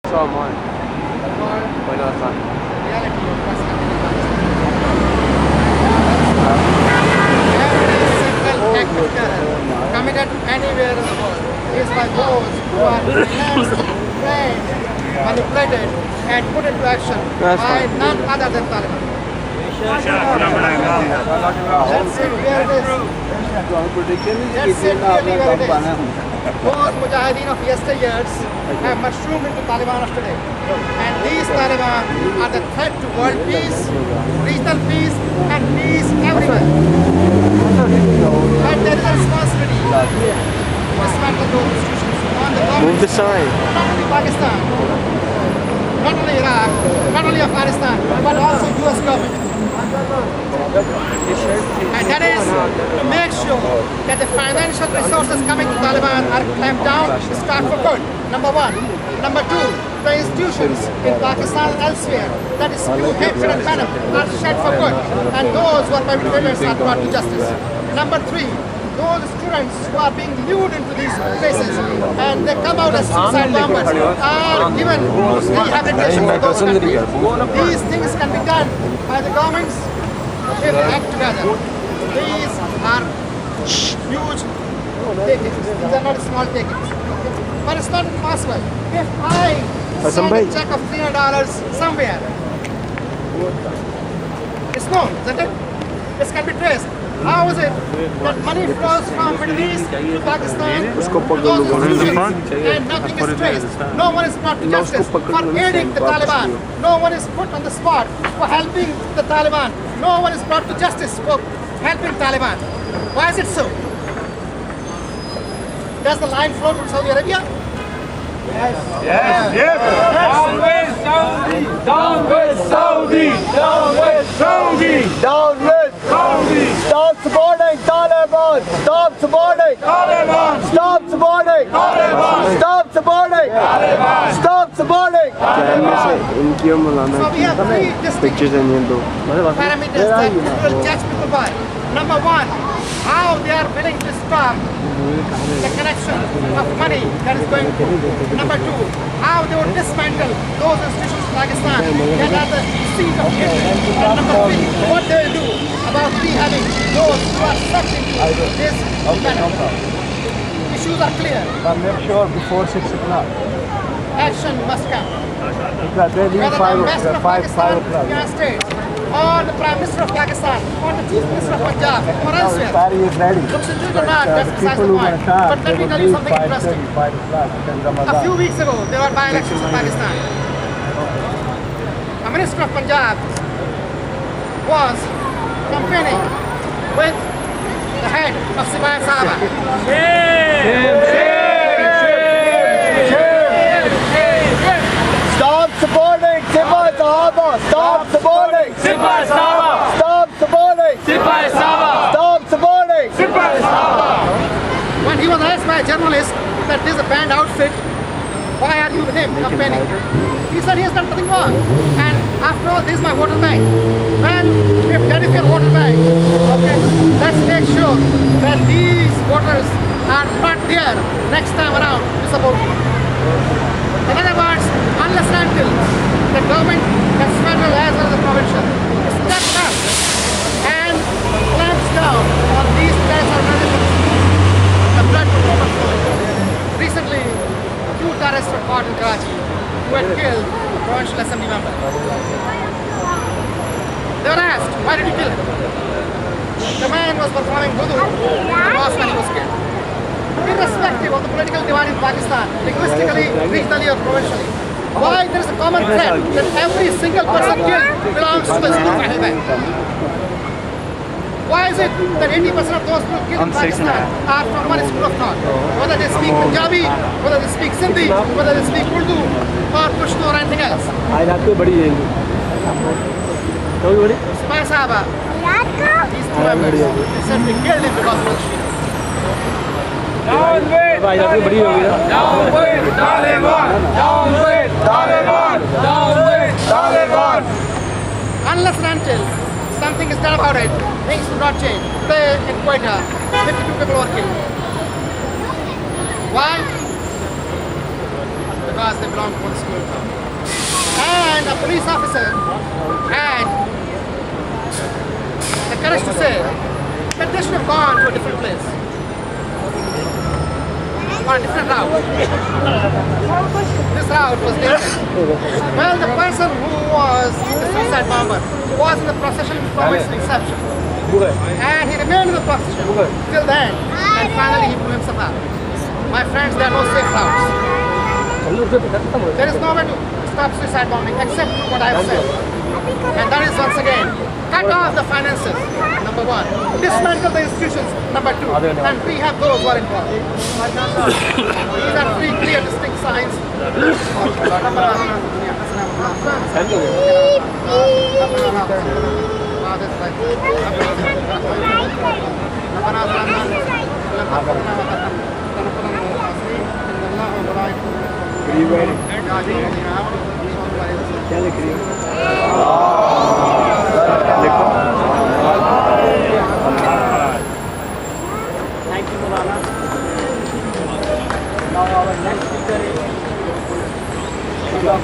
saw mine. When I was done. Reality of what's happening in Pakistan. Every single act of terror committed anywhere in the world is by those who are financed, trained, manipulated, and put into action by none other than Taliban. Let's see where it is. Let's see really where it is. Those mujahideen of yesteryears have mushroomed into Taliban of today. And these Taliban are the threat to world peace, regional peace, and peace everywhere. But there is a responsibility to dismantle those institutions on the government. Move the sign. Not only Pakistan, not only Iraq, not only Afghanistan, but also US government. And that is to make sure that the financial resources coming to Taliban are clamped down to start for good, number one. Number two, the institutions in Pakistan and elsewhere that is spew hatred and venom are shed for good, and those who are perpetrators are brought to justice. Number three, those students who are being lured into these places and they come out as suicide bombers are given rehabilitation for those countries. These things can be done by the governments if they act together. These are huge takings. These are not small takings. But it's not impossible. If I send a check of $300 somewhere, it's known, isn't it? This can be traced. How is it that money flows from Middle East to Pakistan to those institutions and nothing is traced? No one is brought to justice for aiding the Taliban. No one is put on the spot for helping the Taliban. No one is brought to justice for helping Taliban. Why is it so? Does the line flow to Saudi Arabia? Yes. Down with Saudi! Down with Saudi! Down with Saudi! Down with Saudi! Stop supporting Taliban! Stop supporting Taliban! Stop supporting Taliban! Stop supporting Taliban! Stop supporting So we have three distinct parameters that we will judge people by. Number one, how they are willing to stop the connection of money that is going through. Number two, how they would dismantle those institutions in Pakistan that are the seat of hatred. And number three, what they will do about rehabbing those who are suffering this venom. Issues are clear. Make sure before 6 o'clock. Action must come. They leave Whether the 5 Ambassador of Pakistan, United States, or the Prime Minister of Pakistan, or the Chief Minister of Punjab, or elsewhere. Party is ready. Looks into it or not, that's besides People the who are point. going to come, But let me tell you something interesting. 5 o'clock. A few weeks ago, there were by-elections in Pakistan. A Minister of Punjab was campaigning with the head of Sibaya Sahaba. Stop supporting Sibaya Sahaba! Stop supporting Sibaya Sahaba! Stop supporting Sibaya Sahaba! Stop supporting Sibaya Sahaba! When he was asked by a journalist that this is a band outfit, why are you with him campaigning? He said he has done nothing wrong. And after all, this is my voter bank. Well, if that is your voter bank, okay, let's make sure that these voters are not there next time around to support you. In other words, unless and until the government, as federal as well as the provincial, steps up and clamps down on these terrorist organizations, the blood will overflow. Recently, 2 terrorists were caught in Karachi who had killed a provincial assembly member. They were asked, why did you kill him? The man was performing wudu in the mosque when he was killed. Irrespective of the political divide in Pakistan, linguistically, regionally or provincially, why there is a common thread that every single person killed belongs to the school of Ahl Bayt? Why is it that 80% of those people killed in Pakistan are from one school of thought? Whether they speak Punjabi, whether they speak Sindhi, whether they speak Urdu or Pushto or anything else. Sibaya Sahaba, these 2 members, they said we killed him because he was Shia. Down with Taliban! Down with Taliban! Down with Taliban! Down with Taliban! Unless and until something is done about it, things will not change. Today in Quetta, 52 people were killed. Why? The because they belong to one school. And a police officer had the courage to say that they should have gone to a different place, on a different route. This route was taken. Well, the person who was the suicide bomber was in the procession from its inception. And he remained in the procession till then. And finally he blew himself out. My friends, there are no safe routes. There is no way to stop suicide bombing except what I have said. And that is once again, cut off the finances, number one. Dismantle the institutions, number two. And rehab those who are involved. These are three clear, distinct signs. Thank you, Mulana. Now our next speaker is Shias